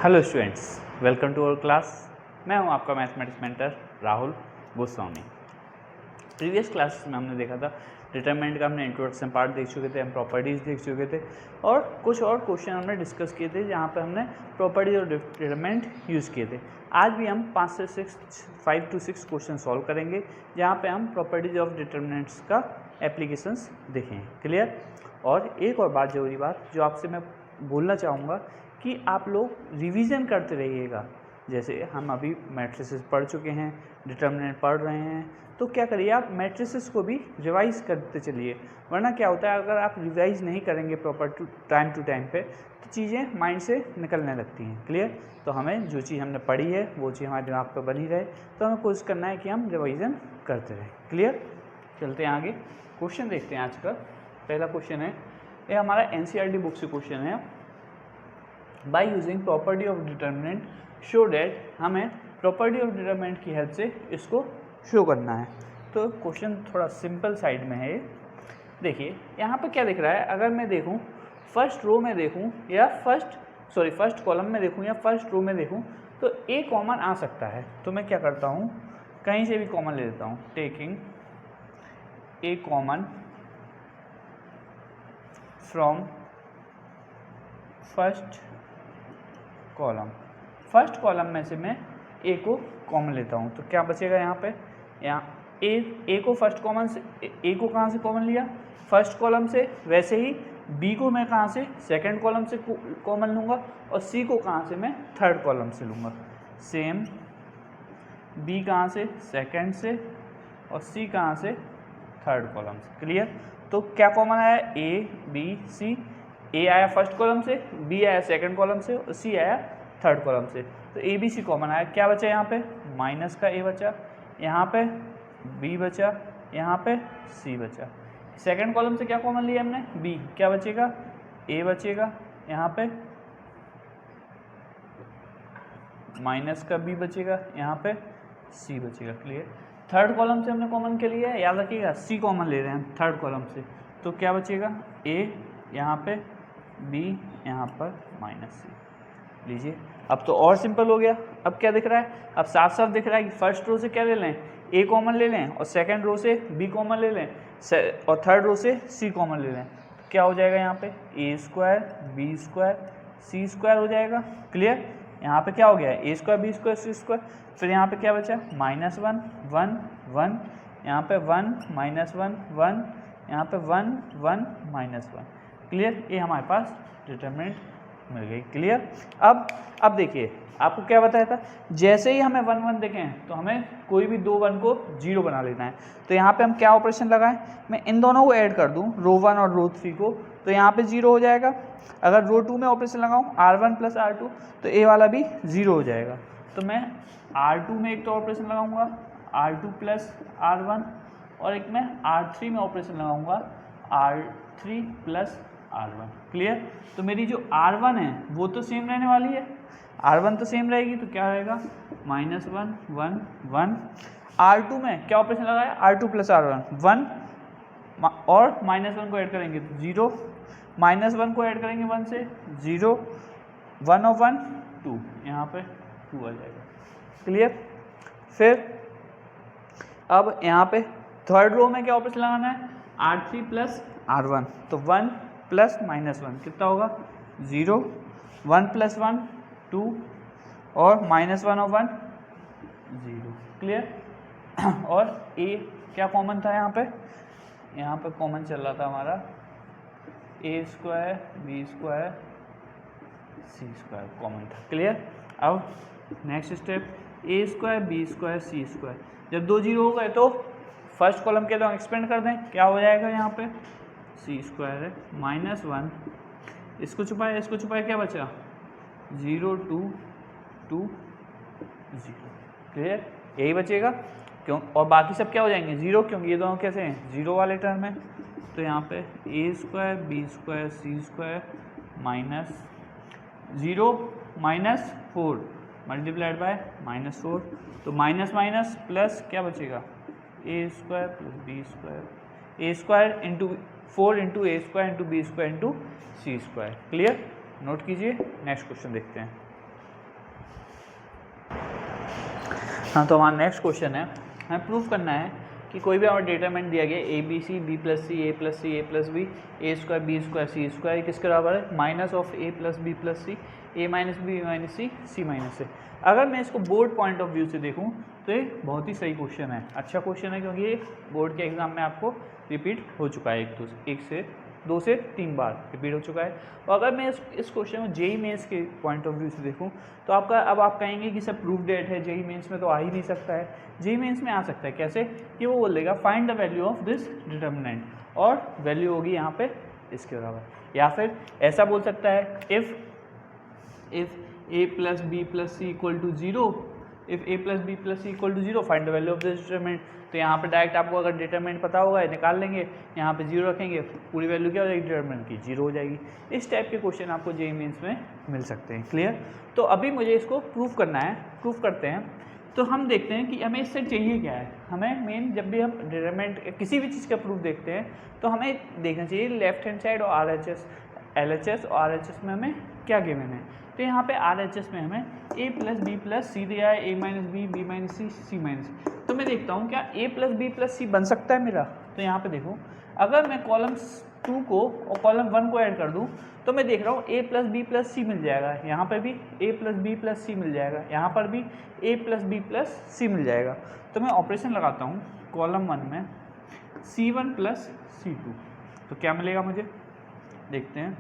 Hello students, welcome to our class. मैं हूं आपका mathematics mentor Rahul Goswami. Previous classes में हमने देखा था डिटरमिनेंट का, हमने इंट्रोडक्शन पार्ट देख चुके थे, हम प्रॉपर्टीज़ देख चुके थे और कुछ और क्वेश्चन हमने डिस्कस किए थे जहां पे हमने प्रॉपर्टीज और डिटरमिनेंट यूज़ किए थे। आज भी हम 5 to 6 क्वेश्चन सॉल्व करेंगे जहाँ पे हम प्रॉपर्टीज ऑफ डिटरमिनेंट्स का एप्लीकेशंस देखेंगे। क्लियर? और एक और बात, ज़रूरी बात जो आपसे मैं बोलना चाहूँगा कि आप लोग रिवीजन करते रहिएगा। जैसे हम अभी मैट्रिसेस पढ़ चुके हैं, डिटरमिनेंट पढ़ रहे हैं, तो क्या करिए आप मैट्रिसेस को भी रिवाइज करते चलिए। वरना क्या होता है, अगर आप रिवाइज नहीं करेंगे प्रॉपर टू टाइम पे तो चीज़ें माइंड से निकलने लगती हैं। क्लियर? तो हमें जो चीज़ हमने पढ़ी है वो चीज़ हमारे दिमाग पर बनी रहे, तो हमें कोशिश करना है कि हम रिवाइजन करते रहें। क्लियर? चलते हैं आगे, क्वेश्चन देखते हैं आज का। पहला क्वेश्चन है, ये हमारा NCERT बुक से क्वेश्चन है। By using property of determinant show that, हमें प्रॉपर्टी ऑफ डिटरमिनेंट की हेल्प से इसको शो करना है। तो क्वेश्चन थोड़ा सिंपल साइड में है। देखिए यहाँ पर क्या दिख रहा है, अगर मैं देखूँ फर्स्ट रो में देखूँ या फर्स्ट कॉलम में देखूँ या फर्स्ट रो में देखूँ तो ए कॉमन आ सकता है। तो मैं क्या करता हूँ, कहीं से भी कॉमन ले लेता हूँ, taking a common from first column में से मैं ए को कॉमन लेता हूँ। तो क्या बचेगा यहाँ पे, यहाँ ए को फर्स्ट कॉमन से, ए को कहाँ से कॉमन लिया, फर्स्ट कॉलम से। वैसे ही बी को मैं कहाँ से, सेकंड कॉलम से कॉमन लूँगा और सी को कहाँ से, मैं थर्ड कॉलम से लूँगा। सेम बी कहाँ से, सेकंड से, और सी कहाँ से, थर्ड कॉलम से। क्लियर? तो क्या कॉमन आया, ए बी सी। ए आया फर्स्ट कॉलम से, बी आया सेकंड कॉलम से और सी आया थर्ड कॉलम से। तो ए बी सी कॉमन आया। क्या बचा यहाँ पे, माइनस का ए बचा, यहाँ पे बी बचा, यहाँ पे सी बचा। सेकंड कॉलम से क्या कॉमन लिया हमने, बी। क्या बचेगा, ए बचेगा, यहाँ पे माइनस का बी बचेगा, यहाँ पे सी बचेगा। क्लियर? थर्ड कॉलम से हमने कॉमन के लिए, याद रखिएगा सी कॉमन ले रहे हैं थर्ड कॉलम से। तो क्या बचेगा, ए यहाँ पे, बी यहाँ पर, माइनस सी। लीजिए, अब तो और सिंपल हो गया। अब क्या दिख रहा है, अब साफ साफ दिख रहा है कि फर्स्ट रो से क्या ले लें, ए कॉमन ले लें, और सेकंड रो से बी कॉमन ले लें, और थर्ड रो से सी कॉमन ले लें। तो क्या हो जाएगा यहाँ पे, A square B square C square हो जाएगा। क्लियर? यहाँ पे क्या हो गया, a square B square C square. फिर यहाँ पे क्या बचा, माइनस वन वन वन, यहाँ पे वन माइनस वन वन, यहाँ पे one one minus one. Clear? ये हमारे पास डिटरमिनेंट मिल गई। क्लियर? अब देखिए आपको क्या बताया था, जैसे ही हमें वन वन देखें तो हमें कोई भी दो वन को जीरो बना लेना है। तो यहाँ पे हम क्या ऑपरेशन लगाएं, मैं इन दोनों को ऐड कर दूं, रो वन और रो थ्री को, तो यहाँ पे जीरो हो जाएगा। अगर रो टू में ऑपरेशन लगाऊं R1 + R2 तो ए वाला भी जीरो हो जाएगा। तो मैं R2 में एक तो ऑपरेशन लगाऊंगा R2 + R1, और एक मैं R3 में ऑपरेशन लगाऊंगा R3 + R1। क्लियर? तो मेरी जो R1 है वो तो सेम रहने वाली है, R1 तो सेम रहेगी, तो क्या रहेगा, -1 1 1। R2 में क्या ऑपरेशन लगाया, R2 + R1 1, और -1 को ऐड करेंगे तो 0, -1 को ऐड करेंगे 1 से 0, 1 और 1 2, यहाँ पे 2 आ जाएगा। क्लियर? फिर अब यहाँ पे थर्ड रो में क्या ऑपरेशन लगाना है, R3 + R1, तो 1 + -1 कितना होगा, 0, 1 + 1 2, और -1 और 1 0। क्लियर? और ए क्या कॉमन था यहाँ पे कॉमन चल रहा था हमारा ए स्क्वायर बी स्क्वायर सी स्क्वायर कॉमन था। क्लियर? अब नेक्स्ट स्टेप, ए स्क्वायर बी स्क्वायर सी स्क्वायर। जब दो जीरो हो गए तो फर्स्ट कॉलम के तो एक्सपेंड कर दें, क्या हो जाएगा, यहाँ पे सी स्क्वायर है, -1, इसको छुपाए क्या बचा, 0 2 2 0। क्लियर? यही बचेगा क्यों, और बाकी सब क्या हो जाएंगे, जीरो, क्योंकि ये दोनों कैसे हैं, जीरो वाले टर्म है। तो यहाँ पे A square B square C square -0 -4 multiplied by -4, तो माइनस माइनस प्लस क्या बचेगा, A square + B square, A square into 4 into A square into B square into C square. Clear? Note कीजिए, next question देखते हैं। हाँ, तो हमारा next question है, हमें प्रूफ करना है कि कोई भी हमारा डिटरमिनेंट दिया गया A B C B plus C A plus C A plus B A square B square C square किसके बराबर है, minus of A plus B plus C A minus B minus C minus A. अगर मैं इसको board point of view से देखूँ तो ये बहुत ही सही क्वेश्चन है, अच्छा क्वेश्चन है, क्योंकि ये बोर्ड के एग्जाम में आपको रिपीट हो चुका है, दो से तीन बार रिपीट हो चुका है। और अगर मैं इस क्वेश्चन में जेई मेंस के पॉइंट ऑफ व्यू से देखूं तो आपका अब आप कहेंगे कि सर प्रूफ डेट है, जेई मेंस में तो आ ही नहीं सकता है। जेई मेंस में आ सकता है, कैसे कि वो बोलेगा find the value of this determinant, और वैल्यू होगी यहाँ पे इसके बराबर, या फिर ऐसा बोल सकता है if A plus B plus C equal to zero, if A plus B plus C equal to zero find the value of this determinant. तो यहाँ पे डायरेक्ट आपको अगर डिटरमिनेंट पता होगा निकाल लेंगे, यहाँ पे जीरो रखेंगे, पूरी वैल्यू क्या हो जाएगी डिटरमिनेंट की, जीरो हो जाएगी। इस टाइप के क्वेश्चन आपको जेईई मेंस में मिल सकते हैं। क्लियर? तो अभी मुझे इसको प्रूफ करना है, प्रूफ करते हैं। तो हम देखते हैं कि हमें इससे चाहिए क्या है। हमें मेन जब भी हम डिटरमिनेंट किसी भी चीज़ का प्रूफ देखते हैं तो हमें देखना चाहिए लेफ्ट हैंड साइड और LHS और RHS में हमें क्या गिवन है। तो यहाँ पे RHS में हमें a plus B plus C दिया है, a minus B B minus C C minus. तो मैं देखता हूँ क्या a plus B plus C बन सकता है मेरा। तो यहाँ पे देखो, अगर मैं कॉलम 2 को और कॉलम 1 को ऐड कर दूँ तो मैं देख रहा हूँ a plus B plus c मिल जाएगा, यहाँ पर भी a plus B plus c मिल जाएगा, यहाँ पर भी a plus B plus c मिल जाएगा। तो मैं ऑपरेशन लगाता हूँ कॉलम 1 में C1 प्लस C2, तो क्या मिलेगा मुझे, देखते हैं।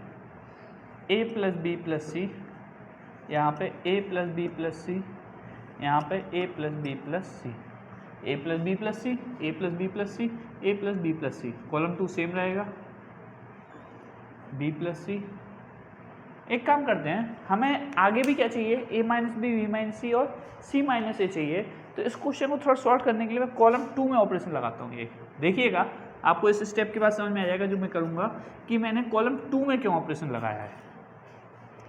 a प्लस बी प्लस सी, यहाँ पे a प्लस बी प्लस सी, यहाँ पे a plus B plus C, a plus B plus C, a plus B plus C, a plus B plus C. Column 2 same रहेगा, b प्लस सी। एक काम करते हैं, हमें आगे भी क्या चाहिए, a minus B B minus C और c माइनस ए चाहिए। तो इस क्वेश्चन को थोड़ा सॉल्व करने के लिए मैं कॉलम 2 में ऑपरेशन लगाता हूँ। ये देखिएगा, आपको इस स्टेप के बाद समझ में आ जाएगा जो मैं करूँगा कि मैंने कॉलम 2 में क्यों ऑपरेशन लगाया है।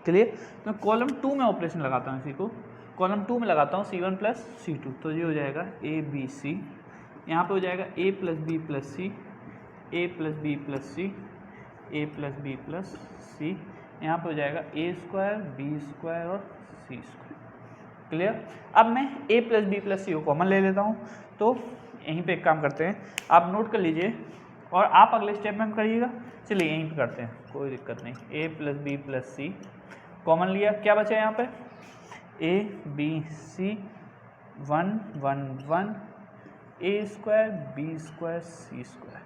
क्लियर? तो कॉलम 2 में ऑपरेशन लगाता हूँ, इसी को कॉलम 2 में लगाता हूँ C1 प्लस C2। तो ये हो जाएगा a b c, यहाँ पे हो जाएगा a plus B plus C, a plus B plus C, a plus B plus सी, यहाँ पे हो जाएगा a स्क्वायर बी स्क्वायर और c स्क्वायर। क्लियर? अब मैं a plus B plus c को कॉमन ले लेता हूँ। तो यहीं पे एक काम करते हैं, आप नोट कर लीजिए और आप अगले स्टेप में करिएगा। चलिए यहीं पे करते हैं, कोई दिक्कत नहीं। a plus B plus C common लिया, क्या बचा यहाँ पे, a b c 1 1 1 a square B square C square.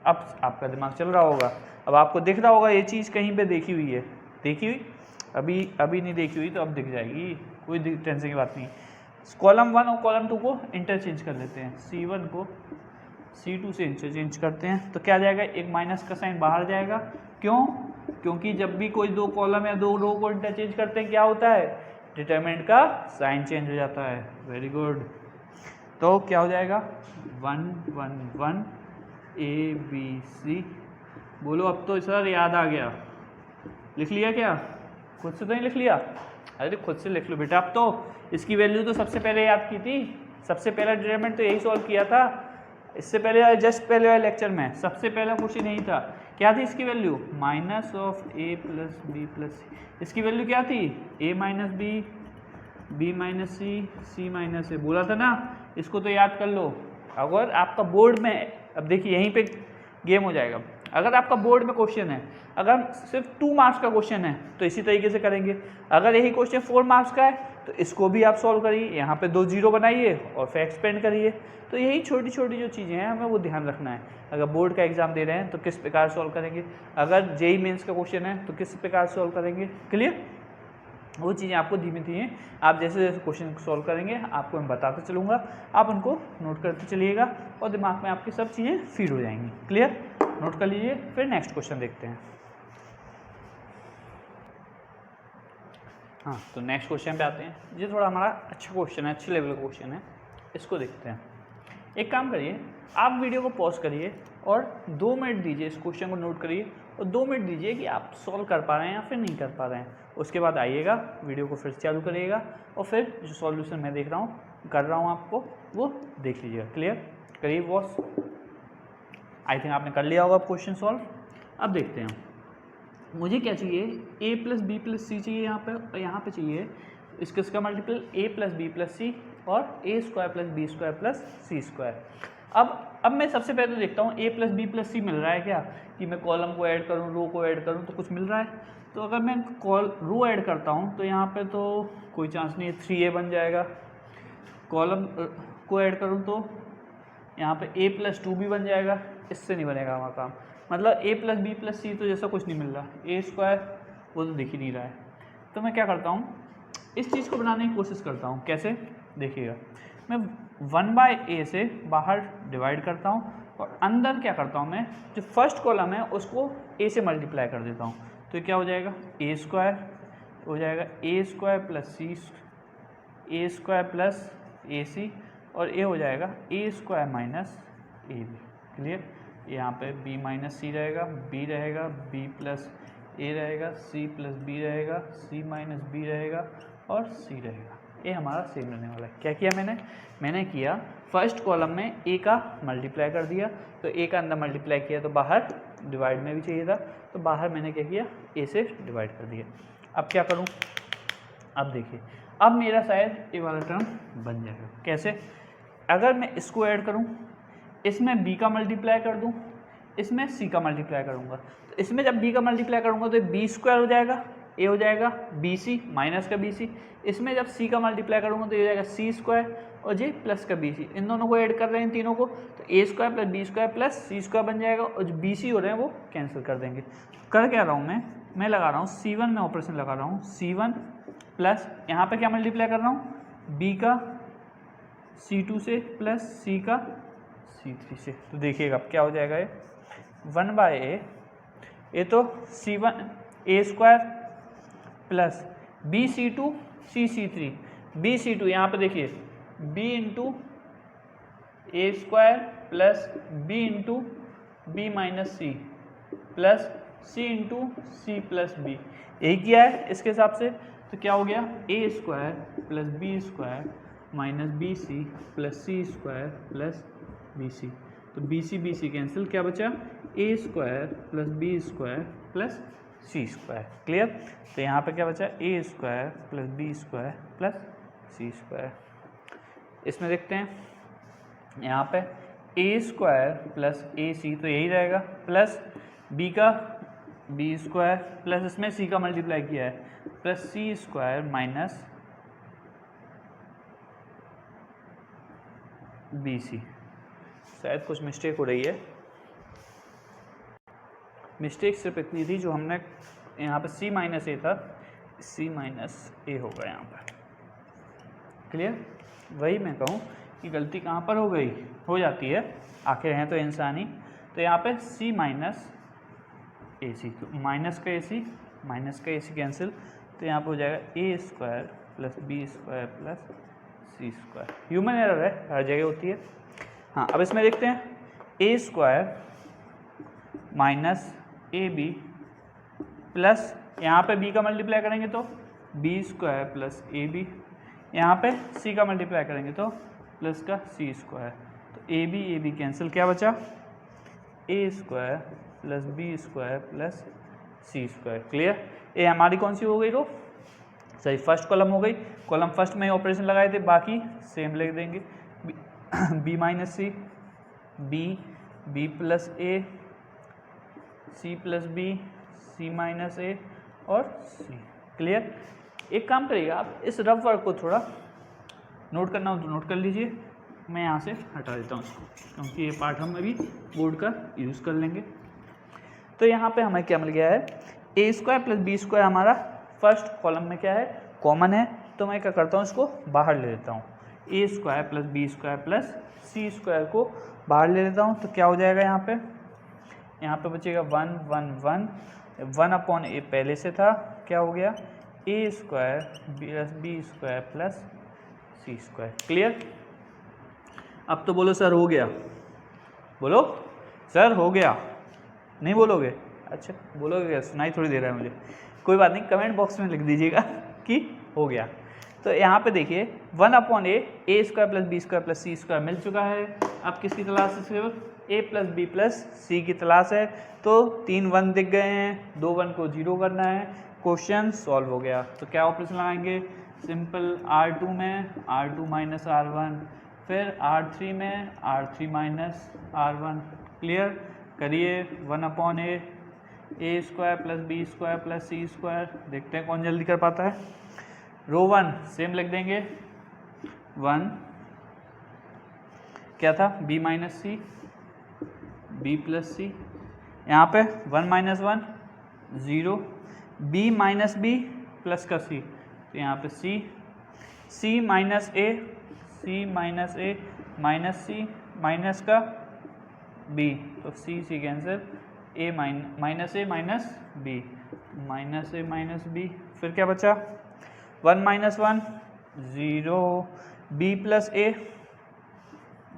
अब आपका दिमाग चल रहा होगा, अब आपको दिख रहा होगा ये चीज़ कहीं पे देखी हुई है, देखी हुई अभी नहीं देखी हुई तो अब दिख जाएगी, कोई टेंशन की बात नहीं। कॉलम 1 और कॉलम 2 को इंटरचेंज कर लेते हैं, C1 को C2 से इंटरचेंज करते हैं। तो क्या जाएगा, एक माइनस का साइन बाहर जाएगा। क्यों? क्योंकि जब भी कोई दो कॉलम या दो रो को इंटरचेंज करते हैं क्या होता है, डिटरमिनेंट का साइन चेंज हो जाता है। Very good. तो क्या हो जाएगा 1 1 1 a b c। बोलो अब तो सर याद आ गया, लिख लिया क्या, खुद से तो नहीं लिख लिया, अरे खुद से लिख लो बेटा। अब तो इसकी वैल्यू तो सबसे पहले याद की थी, सबसे पहला डिटरमिनेंट तो यही सॉल्व किया था। इससे पहले जस्ट पहले वाले लेक्चर में सबसे पहला क्वेश्चन यही था। क्या थी इसकी value, minus of a plus B plus c. इसकी वैल्यू क्या थी, a minus B B minus C C minus a. बोला था ना, इसको तो याद कर लो। अगर आपका बोर्ड में, अब देखिए यहीं पे गेम हो जाएगा, अगर आपका बोर्ड में क्वेश्चन है, अगर सिर्फ 2 मार्क्स का क्वेश्चन है तो इसी तरीके से करेंगे। अगर यही क्वेश्चन 4 मार्क्स का है तो इसको भी आप सॉल्व करिए, यहाँ पे 2 जीरो बनाइए और फिर एक्सपेंड करिए। तो यही छोटी छोटी जो चीज़ें हैं हमें वो ध्यान रखना है। अगर बोर्ड का एग्जाम दे रहे हैं तो किस प्रकार सॉल्व करेंगे, अगर जेईई मेंस का क्वेश्चन है तो किस प्रकार सॉल्व करेंगे। क्लियर? वो चीज़ें आपको धीमे धीमे आप जैसे जैसे क्वेश्चन सॉल्व करेंगे आपको मैं बताते चलूँगा, आप उनको नोट करते चलिएगा और दिमाग में आपकी सब चीज़ें फीड हो जाएंगी। क्लियर? नोट कर लीजिए, फिर नेक्स्ट क्वेश्चन देखते हैं। हाँ, तो नेक्स्ट क्वेश्चन पे आते हैं। ये थोड़ा हमारा अच्छा क्वेश्चन है, अच्छे लेवल का क्वेश्चन है, इसको देखते हैं। एक काम करिए, आप वीडियो को पॉज करिए और 2 मिनट दीजिए, इस क्वेश्चन को नोट करिए और 2 मिनट दीजिए कि आप सॉल्व कर पा रहे हैं या फिर नहीं कर पा रहे हैं। उसके बाद आइएगा, वीडियो को फिर चालू करिएगा और फिर जो सॉल्यूशन मैं देख रहा हूँ कर रहा हूँ आपको वो देख लीजिएगा। क्लियर? करिए वॉच। आई थिंक आपने कर लिया होगा क्वेश्चन सॉल्व। अब देखते हैं मुझे क्या चाहिए, a plus B plus c चाहिए यहाँ पे, और यहाँ पे चाहिए इसका multiple a plus B plus c और a square plus b square plus c square. अब मैं सबसे पहले देखता हूँ a plus B plus c मिल रहा है क्या, कि मैं कॉलम को ऐड करूँ, रो को ऐड करूँ, तो कुछ मिल रहा है। तो अगर मैं रो ऐड करता हूँ तो यहाँ पे तो कोई चांस नहीं है, 3a बन जाएगा। कॉलम को ऐड करूँ तो यहाँ पे a प्लस 2b बन जाएगा, इससे नहीं बनेगा हमारा काम। मतलब a प्लस बी प्लस सी तो जैसा कुछ नहीं मिल रहा, ए स्क्वायर वो तो दिख ही नहीं रहा है। तो मैं क्या करता हूँ, इस चीज़ को बनाने की कोशिश करता हूँ। कैसे, देखिएगा, मैं 1/a से बाहर डिवाइड करता हूँ और अंदर क्या करता हूँ, मैं जो फर्स्ट कॉलम है उसको a से मल्टीप्लाई कर देता हूँ। तो क्या हो जाएगा, a स्क्वायर हो जाएगा a square plus a square plus ac, और a हो जाएगा a square minus ab। Clear, यहाँ पे b माइनस सी रहेगा, b रहेगा, b प्लस a रहेगा, c प्लस b रहेगा, c माइनस b रहेगा और c रहेगा। ये हमारा सेम रहने वाला है। क्या किया मैंने किया फर्स्ट कॉलम में a का मल्टीप्लाई कर दिया, तो a का अंदर मल्टीप्लाई किया तो बाहर डिवाइड में भी चाहिए था, तो बाहर मैंने क्या किया, a से डिवाइड कर दिया। अब क्या करूँ, अब देखिए, अब मेरा शायद ये वाला टर्म बन जाएगा। कैसे, अगर मैं इसको ऐड करूँ, इसमें b का मल्टीप्लाई कर दूँ, इसमें c का मल्टीप्लाई करूँगा, तो इसमें जब b का मल्टीप्लाई करूँगा तो b स्क्वायर हो जाएगा, a हो जाएगा bc माइनस का bc, इसमें जब c का मल्टीप्लाई करूँगा तो ये हो जाएगा c स्क्वायर और j प्लस का bc। इन दोनों को ऐड कर रहे हैं तीनों को, तो a square plus b square plus c square बन जाएगा, और जो bc हो रहे हैं वो कैंसिल कर देंगे। कर क्या रहा हूँ मैं लगा रहा हूँ c1 में ऑपरेशन लगा रहा हूँ, c1 प्लस यहाँ पे क्या मल्टीप्लाई कर रहा हूँ, b का c2 से प्लस c का c3 से। तो देखिएगा अब क्या हो जाएगा, ये 1/a, ये तो c1 a square plus b c2 c c3, b c2 यहाँ पे देखिए b इंटू ए square plus b into b minus c plus c into c plus b, यही किया है इसके हिसाब से। तो क्या हो गया, a square plus b square minus b c plus c square plus b c. तो बी सी कैंसिल, क्या बचा, a square plus b square plus c square. Clear, तो यहाँ पे क्या बचा, a square plus b square plus c square. इसमें देखते हैं, यहाँ पे ए स्क्वायर प्लस ए सी तो यही रहेगा, प्लस बी का बी स्क्वायर प्लस इसमें सी का मल्टीप्लाई किया है plus c square minus b सी। शायद कुछ मिस्टेक हो रही है, मिस्टेक सिर्फ इतनी थी जो हमने यहाँ पे c माइनस ए था, c माइनस ए होगा यहाँ पर। क्लियर, वही मैं कहूँ कि गलती कहाँ पर हो गई, हो जाती है, आखिर हैं तो इंसान ही। तो यहाँ पे c माइनस ए सी, तो माइनस का ए सी कैंसिल, तो यहाँ पर हो जाएगा a square plus b square plus c square. Human error है, हर जगह होती है। हाँ, अब इसमें देखते हैं, a square minus a b plus यहाँ पे b का मल्टीप्लाई करेंगे तो b square plus a b, यहाँ पे c का मल्टीप्लाई करेंगे तो प्लस का सी स्क्वायर। तो ए बी कैंसिल, क्या बचा, a square plus b square plus c square. Clear, ये हमारी कौन सी हो गई, रो सही फर्स्ट कॉलम हो गई। कॉलम फर्स्ट में ऑपरेशन लगाए थे, बाकी सेम लिख देंगे, B minus c, B plus ए, सी प्लस बी, सी माइनस ए और सी। क्लियर, एक काम करिएगा आप, इस रफ वर्क को थोड़ा नोट करना हो तो नोट कर लीजिए, मैं यहाँ से हटा देता हूँ इसको, क्योंकि ये पार्ट हम अभी बोर्ड का यूज़ कर लेंगे। तो यहाँ पे हमें क्या मिल गया है, ए स्क्वायर प्लस बी स्क्वायर हमारा फर्स्ट कॉलम में क्या है, कॉमन है। तो मैं क्या करता हूँ, इसको बाहर ले लेता हूँ, a square plus b square plus c square को बाहर ले लेता हूँ। तो क्या हो जाएगा, यहाँ पे बचेगा 1 अपॉन ए पहले से था, क्या हो गया, a square plus b square plus c square. Clear, अब तो बोलो सर हो गया, बोलो सर हो गया, नहीं बोलोगे, अच्छा बोलोगे क्या, सुनाई थोड़ी दे रहा है मुझे, कोई बात नहीं, कमेंट बॉक्स में लिख दीजिएगा कि हो गया। तो यहाँ पे देखिए 1 upon a square plus b square plus c square मिल चुका है। अब किसकी तलाश है, सिर्फ a plus B plus c की तलाश है। तो 3 1 दिख गए हैं, 2 1 को 0 करना है, क्वेश्चन सॉल्व हो गया। तो क्या ऑपरेशन लगाएंगे, सिंपल R2 में R2 माइनस R1, फिर R3 में R3 माइनस R1। क्लियर, करिए 1/a A² plus B² plus C²। देखते हैं कौन जल्दी कर पाता है। रो 1 सेम लिख देंगे, 1 क्या था B minus C, B plus C, यहाँ पे 1 minus 1 0, B minus B plus का C, तो यहाँ पे C minus A, C minus A minus C minus का B, तो C cancel, A minus A minus B, minus A minus B, फिर क्या बचा 1 minus 1 0, B plus A,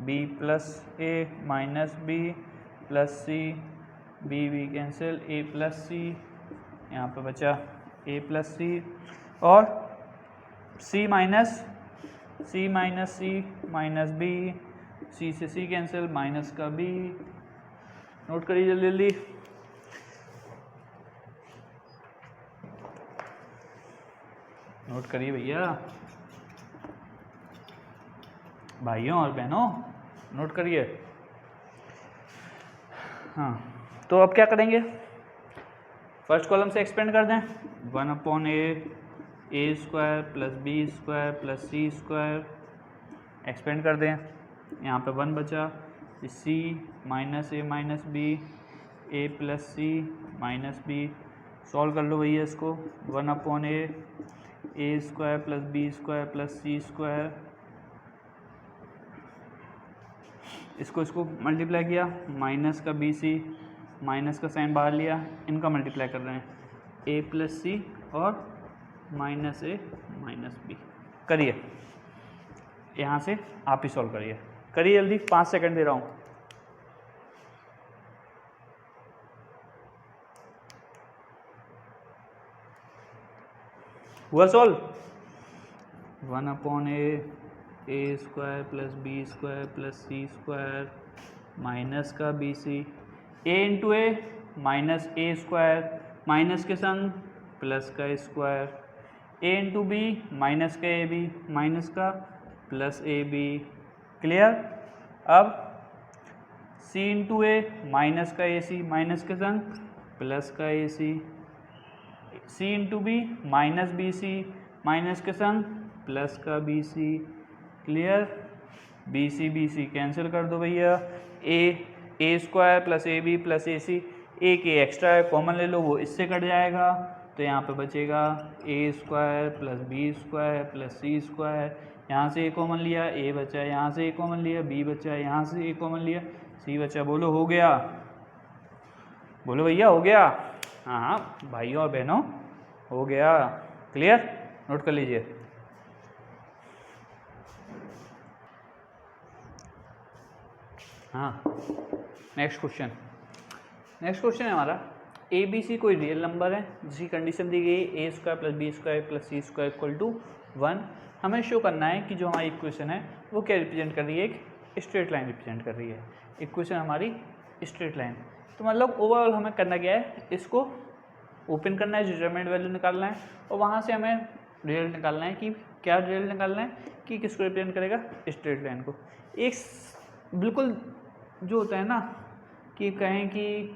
B plus A minus B plus C, B cancel, A plus C, यहाँ पे बचा A plus C, और C minus C minus B, C से C cancel, minus का B। Note करिए जल्दी जल्दी। नोट करिए भैया, भाइयों और बहनों नोट करिए। हाँ, तो अब क्या करेंगे, फर्स्ट कॉलम से एक्सपेंड कर दें, 1/a A² plus B² plus C², expand कर दें, यहाँ पे 1 बचा, C minus A minus B, A plus C minus B। Solve कर लो भैया इसको, 1/a A² plus B² plus C², इसको मल्टीप्लाई किया, माइनस का BC, माइनस का साइन बाहर लिया, इनका मल्टीप्लाई कर रहे हैं, A प्लस C और माइनस A माइनस B। करिए, यहाँ से आप ही सॉल्व करिए, करिए जल्दी, 5 सेकंड दे रहा हूँ। हुआ solve, 1/a A² plus B² plus C² minus का BC, A into A minus A² minus के संग प्लस का square, A into B minus का AB माइनस का प्लस AB। क्लियर, अब C इंटू A माइनस का AC माइनस के संग प्लस का AC, C into B minus BC minus के संग प्लस का BC। क्लियर, BC कैंसिल कर दो भैया, A² plus AB plus AC, एक ए एक्स्ट्रा है कॉमन ले लो, वो इससे कट जाएगा, तो यहाँ पे बचेगा A² plus B² plus C², यहाँ से ए कॉमन लिया, A बचा, यहाँ से ए कॉमन लिया, B बचा, यहाँ से ए कॉमन लिया, C बचा। बोलो हो गया, बोलो भैया हो गया। हाँ भाइयों और बहनों हो गया। क्लियर, नोट कर लीजिए। हाँ, नेक्स्ट क्वेश्चन है हमारा, ABC कोई रियल नंबर है जिसकी कंडीशन दी गई A² plus B² plus C² equal to 1। हमें शो करना है कि जो हमारी इक्वेशन है वो क्या रिप्रेजेंट कर रही है, एक स्ट्रेट लाइन रिप्रेजेंट कर रही है। इक्वेशन हमारी स्ट्रेट लाइन, तो मतलब ओवरऑल हमें करना क्या है, इसको ओपन करना है, डिटरमिनेंट वैल्यू निकालना है, और वहाँ से हमें रिजल्ट निकालना है कि क्या रिजल्ट निकालना है कि किसको रिप्रेजेंट करेगा, स्ट्रेट लाइन को। एक बिल्कुल जो होता है ना कि कहें कि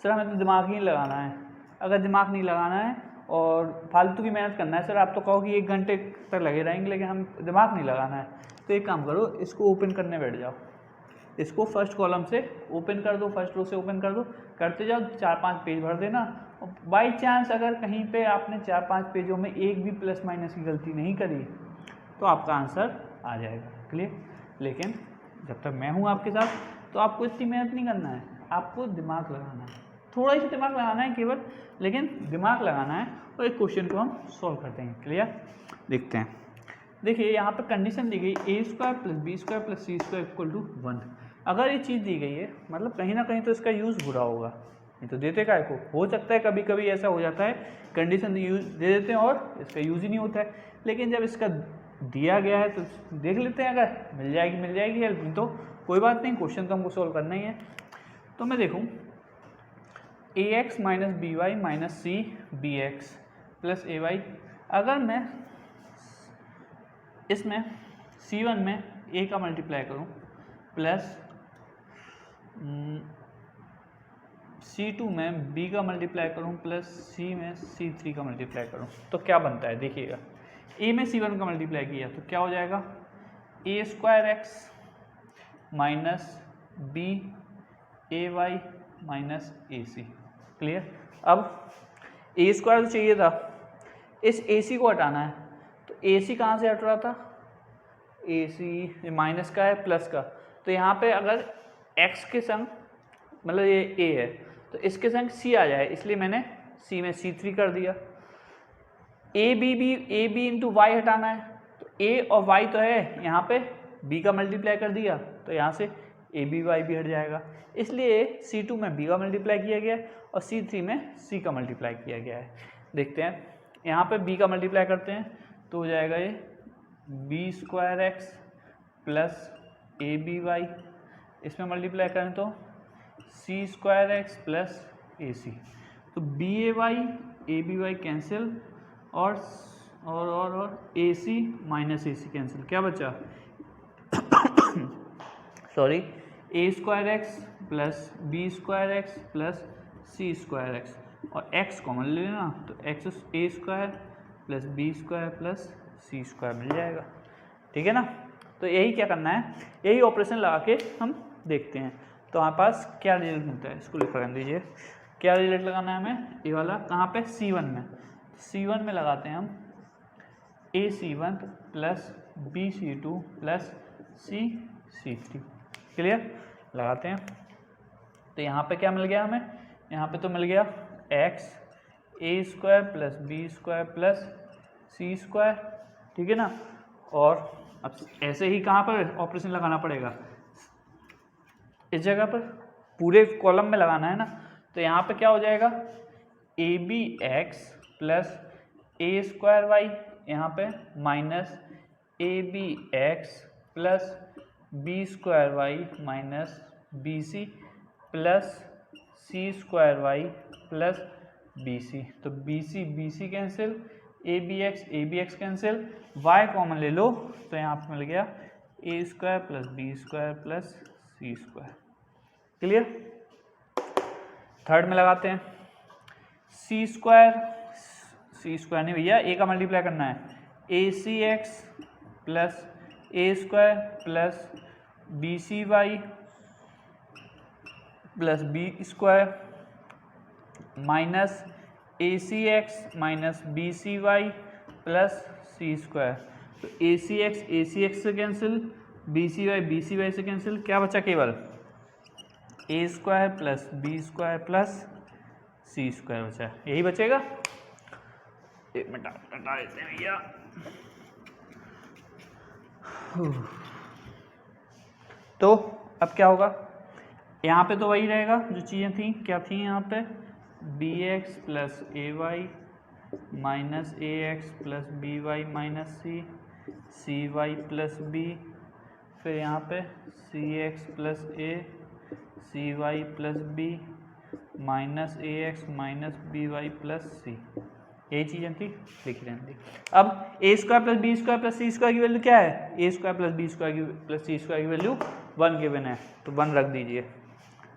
सर हमें तो दिमाग ही नहीं लगाना है, अगर दिमाग नहीं लगाना है और फालतू की मेहनत करना है, सर आप तो कहो कि 1 घंटे तक लगे रहेंगे लेकिन हम दिमाग नहीं लगाना है, तो एक काम करो, इसको ओपन करने बैठ जाओ, इसको फर्स्ट कॉलम से ओपन कर दो, फर्स्ट रो से ओपन कर दो, करते जाओ, 4-5 पेज भर देना। और बाई चांस अगर कहीं पे आपने 4-5 पेजों में एक भी प्लस माइनस की गलती नहीं करी तो आपका आंसर आ जाएगा। क्लियर, लेकिन जब तक मैं हूँ आपके साथ तो आपको इतनी मेहनत नहीं करना है, आपको दिमाग लगाना है, थोड़ा ही दिमाग लगाना है केवल, लेकिन दिमाग लगाना है और एक क्वेश्चन को हम सॉल्व करते हैं। क्लियर, देखते हैं। देखिए यहाँ पर कंडीशन दी गई A² plus B² plus C² equal to 1। अगर ये चीज़ दी गई है मतलब कहीं ना कहीं तो इसका यूज़ बुरा होगा, नहीं तो देते काय को। हो सकता है कभी कभी ऐसा हो जाता है कंडीशन यूज दे देते हैं और इसका यूज़ ही नहीं होता है, लेकिन जब इसका दिया गया है तो देख लेते हैं, अगर मिल जाएगी हेल्प, नहीं तो कोई बात नहीं, क्वेश्चन तो हमको सॉल्व करना ही है। तो मैं देखूँ AX minus BY minus CBX plus AY, अगर मैं इसमें C1 में A का मल्टीप्लाई करूँ प्लस C2 में B का मल्टीप्लाई करूँ प्लस C में C3 का मल्टीप्लाई करूँ तो क्या बनता है देखिएगा। A में C1 का मल्टीप्लाई किया तो क्या हो जाएगा A² minus B AY minus AC। Clear. अब A² तो चाहिए था, इस AC को हटाना है तो AC कहाँ से हट रहा था, AC माइनस का है प्लस का, तो यहाँ पे अगर x के संग मतलब ये A है तो इसके संग C आ जाए, इसलिए मैंने C में C3 कर दिया। A B इंटू वाई हटाना है तो A और Y तो है, यहाँ पे B का मल्टीप्लाई कर दिया तो यहाँ से ABY भी हट जाएगा, इसलिए C2 में B का मल्टीप्लाई किया गया और C3 में C का मल्टीप्लाई किया गया है। देखते हैं यहाँ पे B का मल्टीप्लाई करते हैं तो हो जाएगा ये B² प्लस ABY, इसमें मल्टीप्लाई करें तो C² प्लस AC, तो BAY ABY कैंसिल और AC माइनस AC कैंसिल, क्या बचा sorry A² plus B² plus C² और x कॉमन ले लेना तो x A² plus B² plus C² मिल जाएगा। ठीक है ना। तो यही क्या करना है, यही ऑपरेशन लगा के हम देखते हैं तो हमारे पास क्या रिजल्ट मिलता है, इसको लिखा कर दीजिए। क्या रिजल्ट लगाना है हमें, ये वाला कहाँ पे C1 में, C1 में लगाते हैं हम AC1 plus BC2 plus C3। Clear, लगाते हैं तो यहाँ पे क्या मिल गया हमें, यहाँ पे तो मिल गया x A² plus B² plus C²। ठीक है ना। और अब ऐसे ही कहाँ पर ऑपरेशन लगाना पड़ेगा, इस जगह पर पूरे कॉलम में लगाना है ना, तो यहाँ पे क्या हो जाएगा ABX प्लस A²Y, यहाँ पे minus ABX plus B²Y minus BC plus C²Y plus BC, तो BC cancel, ABX cancel, Y common ले लो तो यहाँ पे मिल गया A² plus B² plus C²। Clear. Third में लगाते हैं C² नहीं भैया, A का मल्टीप्लाई करना है, ACX plus A² plus BCY plus B² minus ACX minus BCY plus C²। तो ACX से कैंसिल, BCY से कैंसिल, क्या बचा केवल A² plus B² plus C² बचा, यही बचेगा। एक मिनट हटा देते हैं भैया। तो अब क्या होगा, यहाँ पे तो वही रहेगा जो चीज़ें थी, क्या थी यहाँ पे BX plus AY minus AX plus BY minus CY plus B, फिर यहाँ पे CX plus A CY plus B minus AX minus BY plus C, यही चीज़ें थी, लिखी रहती थी। अब A² plus B² plus C² की वैल्यू क्या है, A² plus B² plus C² की वैल्यू 1 गिवन है तो 1 रख दीजिए,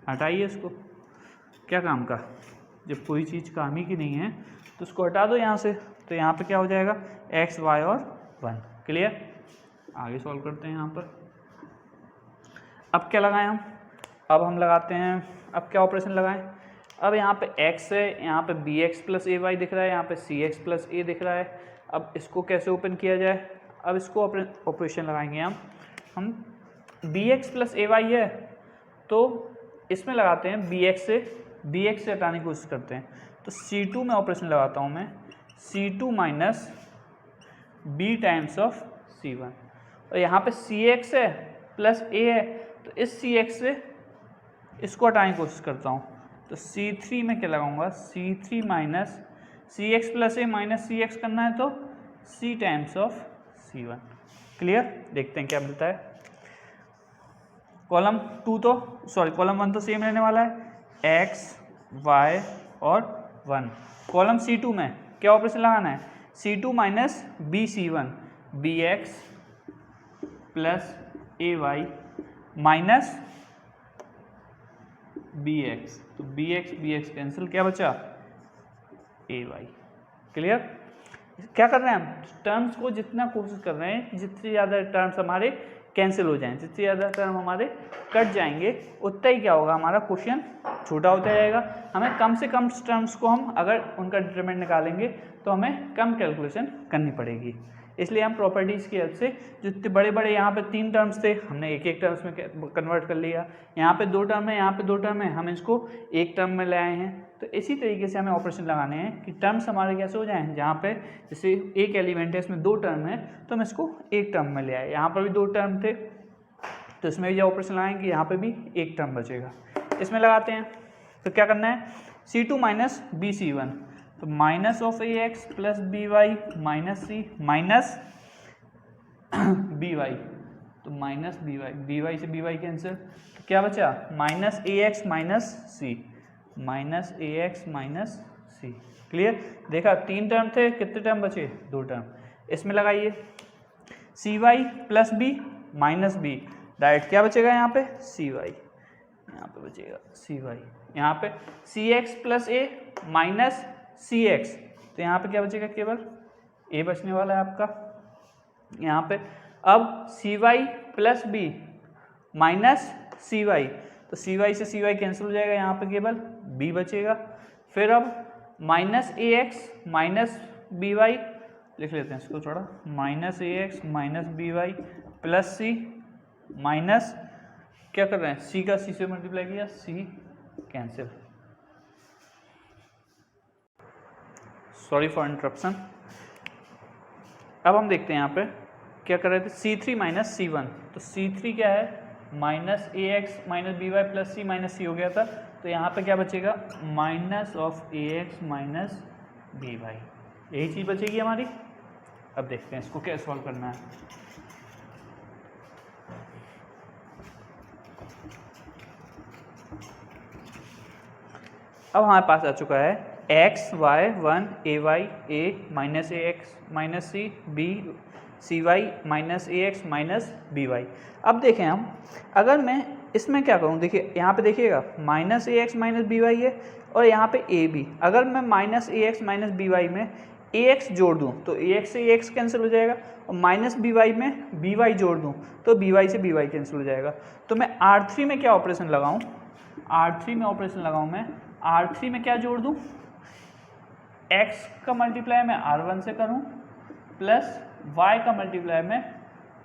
हटाइए इसको, क्या काम का, जब कोई चीज़ काम ही की नहीं है तो उसको हटा दो यहाँ से, तो यहाँ पे क्या हो जाएगा x y और 1। क्लियर। आगे सॉल्व करते हैं यहाँ पर। अब क्या लगाएं अब हम लगाते हैं, अब क्या ऑपरेशन लगाएं, अब यहाँ पे x है, यहाँ पे bx प्लस AY दिख रहा है, यहाँ पे cx प्लस A दिख रहा है। अब इसको कैसे ओपन किया जाए, अब इसको ऑपरेशन लगाएंगे हम bx प्लस AY है तो इसमें लगाते हैं bx से हटाने की कोशिश करते हैं, तो C2 में ऑपरेशन लगाता हूँ मैं, C2 minus B times of C1, और यहाँ पे Cx है प्लस A है तो इस Cx से इसको हटाने की कोशिश करता हूँ, तो C3 में क्या लगाऊंगा, C3 minus Cx plus A minus Cx करना है तो C times of C1। Clear. देखते हैं क्या मिलता है। कॉलम 1 तो सेम रहने वाला है, x y और 1। कॉलम C2 में क्या ऑपरेशन लगाना है, C2 minus BC1 BX plus a y minus b x, तो बी एक्स कैंसिल, क्या बचा ए वाई। क्लियर? क्या कर रहे हैं हम, टर्म्स को जितना कोशिश कर रहे हैं जितने ज़्यादा टर्म्स हमारे कैंसिल हो जाएं, जितने ज़्यादा टर्म हमारे कट जाएंगे उतना ही क्या होगा, हमारा क्वेश्चन छोटा होता जाएगा। हमें कम से कम टर्म्स को हम अगर उनका डिटरमिनेंट निकालेंगे तो हमें कम कैलकुलेशन करनी पड़ेगी। इसलिए हम प्रॉपर्टीज़ की हेल्प से जितने बड़े बड़े यहाँ पे 3 टर्म्स थे हमने एक टर्म्स में कन्वर्ट कर लिया, यहाँ पे 2 टर्म है, यहाँ पे 2 टर्म है, हम इसको एक टर्म में ले आए हैं। तो इसी तरीके से हमें ऑपरेशन लगाने हैं कि टर्म्स हमारे कैसे हो जाएं, जहाँ पे जैसे एक एलिमेंट है इसमें 2 टर्म है तो हम इसको एक टर्म में ले आए, यहाँ पर भी 2 टर्म थे तो इसमें भी ऑपरेशन लगाएंगे, यहाँ पे भी एक टर्म बचेगा, इसमें लगाते हैं। तो क्या करना है, C2 माइनस बी C1, तो minus of A X plus B Y minus C minus B Y, तो माइनस बी वाई से बी वाई कैंसिल, तो क्या बचा माइनस ए एक्स माइनस सी, माइनस ए एक्स माइनस सी। क्लियर? देखा 3 term थे, कितने term बचे, 2 टर्म। इसमें लगाइए c y plus b minus b, direct क्या बचेगा यहाँ पे सी वाई, यहाँ पे बचेगा सी वाई, यहाँ पे सी एक्स प्लस ए माइनस सी एक्स, तो यहाँ पे क्या बचेगा, केवल ए बचने वाला है आपका यहाँ पे। अब सी y plus b minus c Y, तो सी वाई से सी वाई कैंसिल हो जाएगा, यहाँ पे केवल बी बचेगा। फिर अब माइनस ए एक्स माइनस बी वाई लिख लेते हैं इसको थोड़ा, माइनस ए x minus B y plus c minus क्या कर रहे हैं, सी का सी से मल्टीप्लाई किया, सी कैंसिल। Sorry for interruption. अब हम देखते हैं यहाँ पे क्या कर रहे थे, C3 माइनस C1, तो C3 क्या है माइनस ए x minus B y plus c minus c हो गया था, तो यहाँ पे क्या बचेगा minus of A x minus B y, यही चीज़ बचेगी हमारी। अब देखते हैं इसको क्या सॉल्व करना है। अब हमारे पास आ चुका है x y 1 a y a minus A x minus c b c y minus A x minus B y. अब देखें हम, अगर मैं इसमें क्या करूं, देखिए यहाँ पे देखिएगा माइनस ए एक्स माइनस बी वाई है और यहाँ पे ए बी, अगर मैं माइनस ए एक्स माइनस बी वाई में ए एक्स जोड़ दूँ तो ए एक्स से ए एक्स कैंसिल हो जाएगा, और माइनस बी वाई में बी वाई जोड़ दूँ तो बी वाई से बी वाई कैंसिल हो जाएगा। तो मैं R3 में क्या ऑपरेशन लगाऊँ, R3 में ऑपरेशन लगाऊँ मैं, R3 में क्या जोड़ दूँ, x का मल्टीप्लाई मैं R1 से करूँ प्लस y का मल्टीप्लाई मैं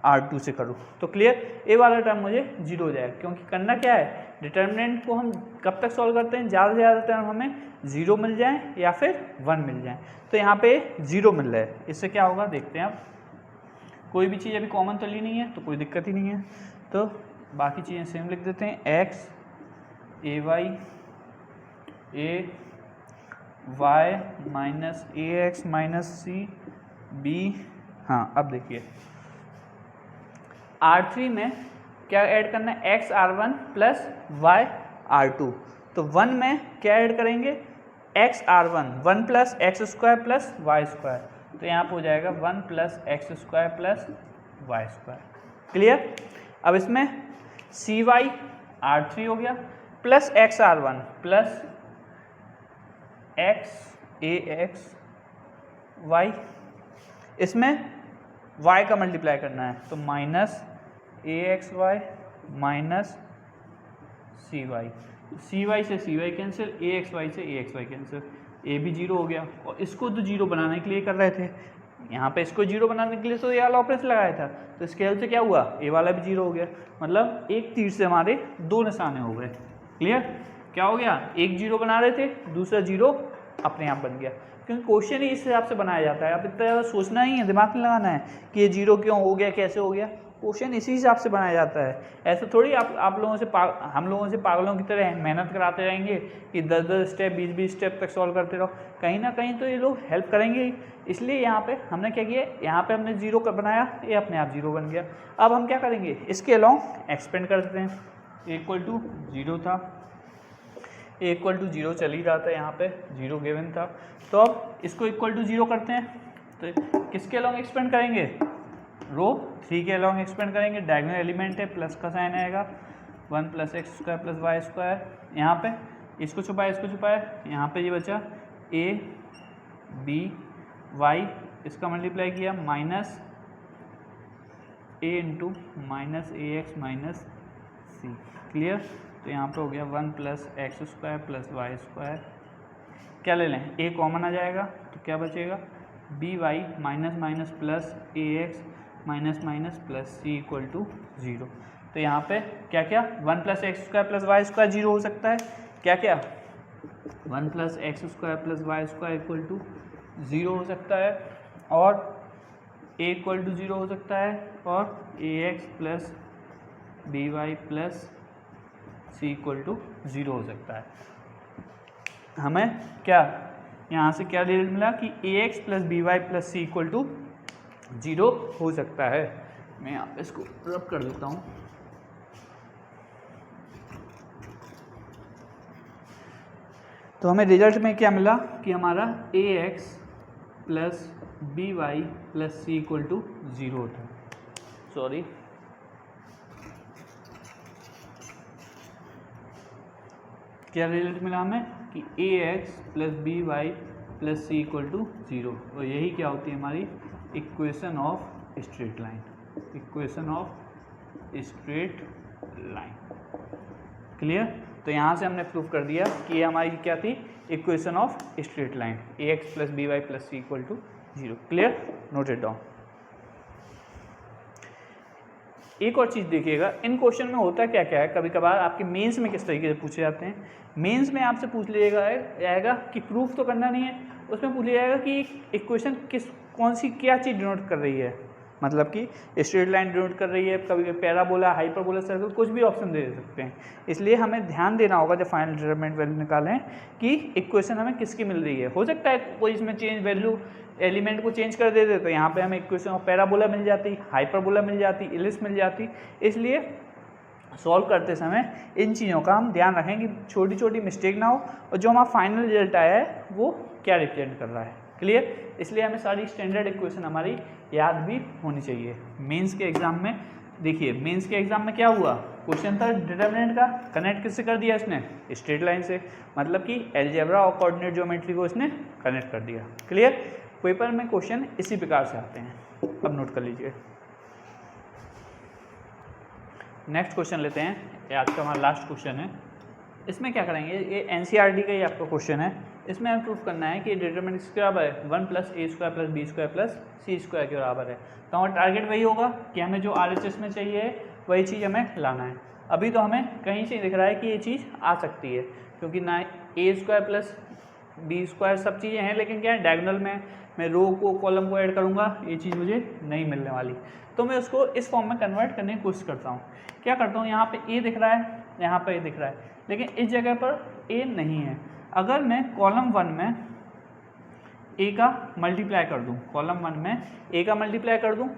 R2 से करूँ, तो क्लियर, ए वाला टर्म मुझे 0 हो जाएगा। क्योंकि करना क्या है, डिटर्मिनेंट को हम कब तक सॉल्व करते हैं, ज़्यादा से ज़्यादा टर्म हमें 0 मिल जाए या फिर 1 मिल जाए, तो यहाँ पे 0 मिल रहा है, इससे क्या होगा देखते हैं। आप कोई भी चीज़ अभी कॉमन तो ली नहीं है तो कोई दिक्कत ही नहीं है, तो बाकी चीज़ें सेम लिख देते हैं, x ए वाई ए वाई माइनस ए एक्स माइनस सी बी। हाँ अब देखिए R3 में क्या ऐड करना है, x R1 plus y R2, तो 1 में क्या ऐड करेंगे x R1 1 plus x square plus y square, तो यहाँ पर हो जाएगा 1 plus x square plus y square. Clear? अब इसमें सी वाई R3 हो गया plus x R1 plus x a x y, इसमें y का मल्टीप्लाई करना है तो माइनस ए x y minus c y, c y से c y cancel, a x y से a x y cancel, a भी 0 हो गया। और इसको तो 0 बनाने के लिए कर रहे थे, यहाँ पे इसको 0 बनाने के लिए तो ये वाला ऑपरेशन लगाया था, तो इसके हेल्प से क्या हुआ, ए वाला भी 0 हो गया, मतलब एक तीर से हमारे 2 निशाने हो गए। क्लियर? क्या हो गया, एक 0 बना रहे थे, दूसरा 0 अपने आप बन गया, क्योंकि क्वेश्चन ही इस हिसाब से बनाया जाता है। अब इतना ज़्यादा सोचना नहीं है, दिमाग में लगाना है कि ये 0 क्यों हो गया, कैसे हो गया, क्वेश्चन इसी हिसाब से बनाया जाता है। ऐसे थोड़ी आप लोगों से हम लोगों से पागलों की तरह मेहनत कराते रहेंगे कि 10-10 स्टेप 20-20 स्टेप तक सॉल्व करते रहो, कहीं ना कहीं तो ये लोग हेल्प करेंगे ही। इसलिए यहाँ पे हमने क्या किया, यहाँ पे हमने 0 बनाया, ये अपने आप 0 बन गया। अब हम क्या करेंगे, इसके अलॉन्ग एक्सपेंड कर देते हैं, इक्वल टू 0 था, इक्वल टू 0 चल ही रहा था, यहाँ पे 0 गिवन था, तो अब इसको इक्वल टू 0 करते हैं, तो किसके अलॉन्ग एक्सपेंड करेंगे, रो 3 के अलॉन्ग एक्सपेंड करेंगे, डायगोनल एलिमेंट है, प्लस का साइन आएगा, 1 + x² + y²। यहाँ पे इसको छुपाया, यहाँ पे ये बचा a b y, इसका मल्टीप्लाई किया minus a × -ax - c। Clear. तो यहाँ पे हो गया 1 + x² + y²। क्या ले लें, a कॉमन आ जाएगा तो क्या बचेगा, by minus plus ax minus plus c = 0। तो यहाँ पे क्या 1 + x² + y² 0 हो सकता है, क्या 1 + x² + y² = 0 हो सकता है, और a = 0 हो सकता है, और ax + by + c = 0 हो सकता है। हमें क्या यहाँ से क्या रिजल्ट मिला कि ax + by + c = 0 हो सकता है। मैं यहाँ पे इसको रब कर देता हूँ। तो हमें रिजल्ट में क्या मिला कि हमारा ax + by + c = 0 था। सॉरी, क्या रिजल्ट मिला हमें कि ax + by + c = 0, और यही क्या होती है हमारी equation of straight line, equation of straight line. Clear. तो यहाँ से हमने प्रूफ कर दिया कि ये हमारी क्या थी, equation of straight line, ax + by + c = 0। Clear, note it down. एक और चीज़ देखिएगा, इन क्वेश्चन में होता क्या है, कभी कभार आपके मेंस में किस तरीके से पूछे जाते हैं। मेंस में आपसे पूछ लिया जाएगा कि प्रूफ तो करना नहीं है, उसमें पूछ लिया जाएगा कि इक्वेशन कौन सी क्या चीज़ डिनोट कर रही है, मतलब कि स्ट्रेट लाइन डिनोट कर रही है, कभी पैराबोला, हाइपरबोला, सर्कल, कुछ भी ऑप्शन दे सकते हैं। इसलिए हमें ध्यान देना होगा जब फाइनल डिटरमिनेंट वैल्यू निकालें कि इक्वेशन हमें किसकी मिल रही है। हो सकता है कोई इसमें चेंज वैल्यू एलिमेंट को चेंज कर देते, तो यहाँ पे हमें इक्वेशन ऑफ पैराबोला मिल जाती, हाइपरबोला मिल जाती, इलिप्स मिल जाती। इसलिए सॉल्व करते समय इन चीज़ों का हम ध्यान रखें कि छोटी छोटी मिस्टेक ना हो, और जो हमारा फाइनल रिजल्ट आया है वो क्या रिप्रेजेंट कर रहा है। क्लियर। इसलिए हमें सारी स्टैंडर्ड इक्वेशन हमारी याद भी होनी चाहिए। मेंस के एग्जाम में देखिए, मेंस के एग्जाम में क्या हुआ, क्वेश्चन था डिटरमिनेंट का, कनेक्ट किससे कर दिया इसने, स्ट्रेट लाइन से, मतलब कि अलजेब्रा और कोऑर्डिनेट ज्योमेट्री को इसने कनेक्ट कर दिया। क्लियर। पेपर में क्वेश्चन इसी प्रकार से आते हैं। अब नोट कर लीजिए। नेक्स्ट क्वेश्चन लेते हैं, ये आज का हमारा लास्ट क्वेश्चन है। इसमें क्या करेंगे, ये एनसीईआरटी का ही आपका क्वेश्चन है। इसमें हमें प्रूफ करना है कि डिटरमिनेंट के बराबर है 1 + a² + b² + c² के बराबर है। तो हमारा टारगेट वही होगा कि हमें जो RHS में चाहिए वही चीज़ हमें लाना है। अभी तो हमें कहीं से दिख रहा है कि ये चीज़ आ सकती है, क्योंकि ना a² + b² सब चीज़ें हैं, लेकिन क्या है डायगोनल में मैं रो को कॉलम को ऐड करूँगा, ये चीज़ मुझे नहीं मिलने वाली। तो मैं उसको इस फॉर्म में कन्वर्ट करने की कोशिश करता हूँ। क्या करता हूँ, यहाँ पे a दिख रहा है, यहाँ पे a दिख रहा है, लेकिन इस जगह पर a नहीं है। अगर मैं कॉलम 1 में a का मल्टीप्लाई कर दूँ, कॉलम 1 में a का मल्टीप्लाई कर दूँ,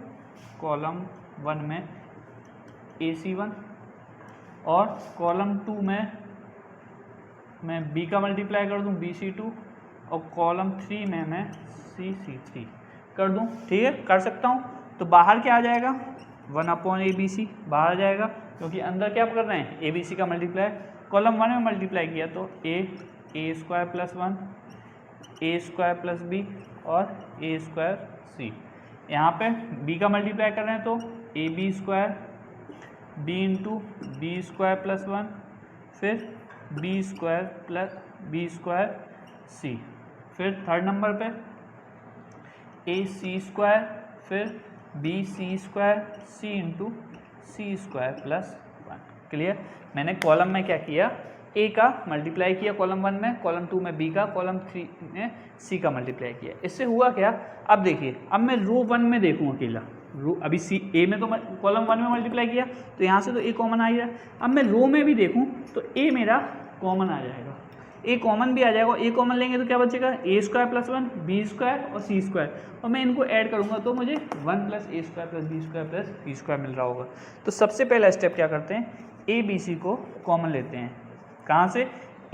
कॉलम 1 में AC1, और कॉलम 2 में मैं b का मल्टीप्लाई कर दूँ BC2, और कॉलम 3 में मैं CC3 कर दूँ। ठीक है, कर सकता हूँ। तो बाहर क्या आ जाएगा, 1/ABC बाहर आ जाएगा, क्योंकि अंदर क्या कर रहे हैं, ABC का मल्टीप्लाई कॉलम 1 में मल्टीप्लाई किया तो a² + 1 a² + b और a² c। यहाँ पे b का मल्टीप्लाई कर रहे हैं तो ab² b × b² + 1, फिर b² + b² c, फिर थर्ड नंबर पे ac², फिर bc² c × c² + 1। क्लियर। मैंने कॉलम में क्या किया, a का मल्टीप्लाई किया कॉलम 1 में, कॉलम 2 में b का, कॉलम 3 में c का मल्टीप्लाई किया। इससे हुआ क्या, अब देखिए, अब मैं रो 1 में देखूँ अकेला, रो अभी a में तो कॉलम 1 में मल्टीप्लाई किया तो यहाँ से तो a कॉमन आ गया। अब मैं रो में भी देखूँ तो a मेरा कॉमन आ जाएगा, a कॉमन भी आ जाएगा। a कॉमन लेंगे तो क्या बचेगा, a² + 1 b² और c², और मैं इनको ऐड करूँगा तो मुझे 1 + a² + b² + c² मिल रहा होगा। तो सबसे पहला स्टेप क्या करते हैं, a b c को कॉमन लेते हैं। कहाँ से,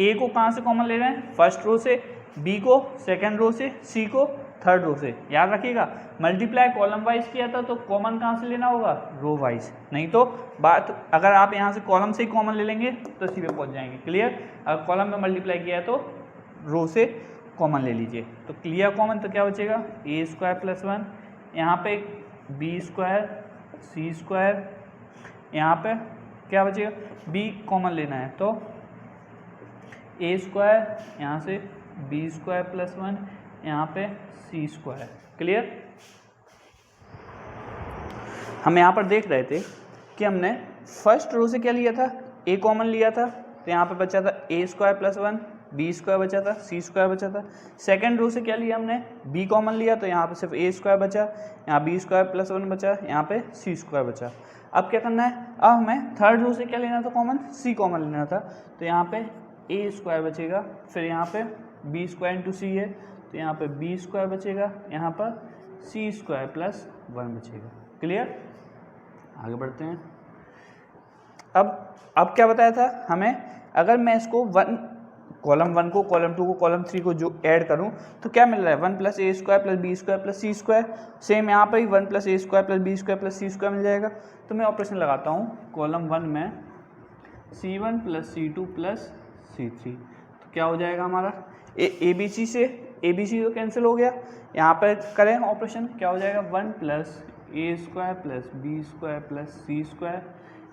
a को कहाँ से कॉमन ले रहे हैं, फर्स्ट रो से, b को सेकेंड रो से, c को थर्ड रो से, याद रखिएगा। मल्टीप्लाई कॉलम वाइज किया था तो कॉमन कहाँ से लेना होगा, रो वाइज, नहीं तो बात अगर आप यहाँ से कॉलम से ही कॉमन ले लेंगे तो इसी पे पहुँच जाएंगे। क्लियर, अगर कॉलम में मल्टीप्लाई किया है तो रो से कॉमन ले लीजिए। तो क्लियर कॉमन तो क्या बचेगा, ए स्क्वायर प्लस 1, यहाँ पे बी स्क्वायर सी स्क्वायर, यहाँ पे क्या बचेगा, बी कॉमन लेना है तो ए स्क्वायर, यहाँ से बी स्क्वायर प्लस 1, यहाँ पे सी स्क्वायर। क्लियर, हम यहाँ पर देख रहे थे कि हमने फर्स्ट रो से क्या लिया था, ए कॉमन लिया था, तो यहाँ पे बचा था ए स्क्वायर प्लस 1, बी स्क्वायर बचा था, सी स्क्वायर बचा था। सेकंड रो से क्या लिया हमने, बी कॉमन लिया, तो यहाँ पे सिर्फ ए स्क्वायर बचा, यहाँ बी स्क्वायर प्लस 1 बचा, यहाँ पे सी स्क्वायर बचा। अब क्या करना है, अब हमें थर्ड रो से क्या लेना था कॉमन, सी कॉमन लेना था, तो यहाँ पे ए स्क्वायर बचेगा, फिर यहाँ पे बी स्क्वायर इंटू सी है तो यहाँ पे बी स्क्वायर बचेगा, यहाँ पर सी स्क्वायर प्लस 1 बचेगा। क्लियर, आगे बढ़ते हैं। अब क्या बताया था हमें, अगर मैं इसको कॉलम 1 को कॉलम 2 को कॉलम 3 को जो ऐड करूं तो क्या मिल रहा है, 1 plus a square plus b square plus c square. Same यहाँ पर ही 1 plus a square plus b square plus c square मिल जाएगा। तो मैं ऑपरेशन लगाता हूँ, कॉलम 1 में C1 plus C2 plus C3, तो क्या हो जाएगा हमारा, ए बी सी तो कैंसिल हो गया, यहाँ पर करें ऑपरेशन, क्या हो जाएगा 1 plus a square plus b square plus c square,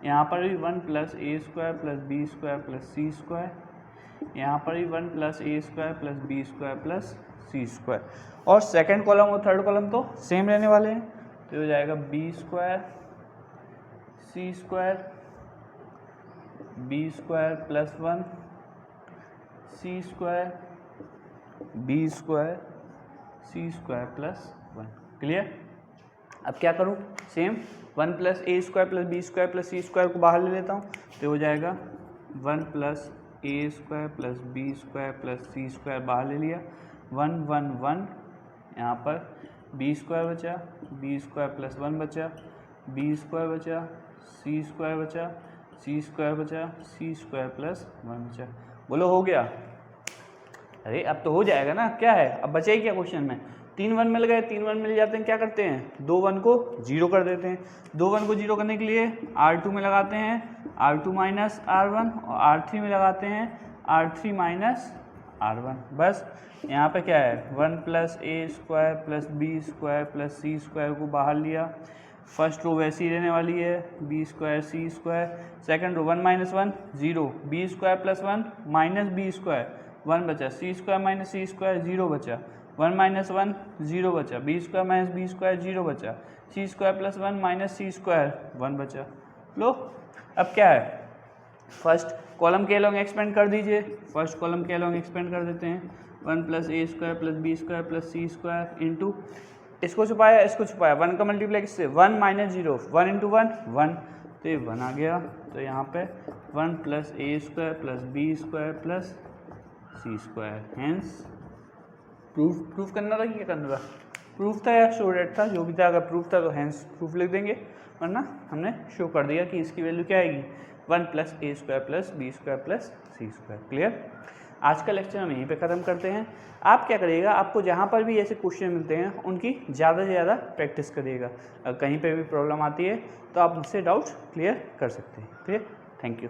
यहाँ पर भी 1 plus a square plus b square plus c square, यहाँ पर भी 1 plus a square plus b square plus c square. और सेकंड कॉलम और थर्ड कॉलम तो same रहने वाले हैं, तो हो जाएगा बी स्क्वायर सी square B square plus 1 c square B square सी स्क्वायर प्लस 1। क्लियर, अब क्या करूँ, same 1 plus a square plus b square plus c square को बाहर ले लेता हूँ, तो हो जाएगा 1 plus a square plus b square plus c square बाहर ले लिया, 1 1 1, यहाँ पर बी स्क्वायर बचा, बी स्क्वायर प्लस 1 बचा, बी स्क्वायर बचा, सी स्क्वायर बचा, सी स्क्वायर बचा, सी स्क्वायर प्लस 1 बचा। बोलो हो गया, अरे अब तो हो जाएगा ना, क्या है अब बचा ही क्या क्वेश्चन में, 3 1 मिल गए, 3 1 मिल जाते हैं, क्या करते हैं 2 1 को 0 कर देते हैं। 2 1 को 0 करने के लिए R2 में लगाते हैं R2 माइनस R1 और R3 में लगाते हैं R3 माइनस R1। बस यहाँ पे क्या है 1 plus a square plus b square plus c square को बाहर लिया, फर्स्ट रो वैसी ही रहने वाली है बी स्क्वायर सी square, second row 1 minus 1 0, b square plus 1 minus b square 1 बचा, c square minus c square 0 बचा, 1 माइनस 1 0 बचा, b square minus b square 0 बचा, c square plus 1 minus c square 1 बचा। लो अब क्या है, फर्स्ट कॉलम के अलॉन्ग एक्सपेंड कर दीजिए, फर्स्ट कॉलम के अलॉन्ग एक्सपेंड कर देते हैं, 1 plus a square plus b square plus c square into इसको छुपाया 1 का मल्टीप्लाई किससे 1 माइनस 0, 1 इंटू 1 1, तो ये 1 आ गया, तो यहाँ पे 1 plus a square plus b square plus c square. Hence proof करना था कि क्या करना था, प्रूफ था या शो डेट था, जो भी था, अगर प्रूफ था तो हैंस प्रूफ लिख देंगे, वरना हमने शो कर दिया कि इसकी वैल्यू क्या आएगी 1 plus a square plus b square plus c square. Clear, आज का लेक्चर हम यहीं पे ख़त्म करते हैं। आप क्या करिएगा, आपको जहाँ पर भी ऐसे क्वेश्चन मिलते हैं उनकी ज़्यादा से ज़्यादा प्रैक्टिस करिएगा, अगर कहीं पे भी प्रॉब्लम आती है तो आप मुझसे डाउट्स क्लियर कर सकते हैं। Clear, thank you.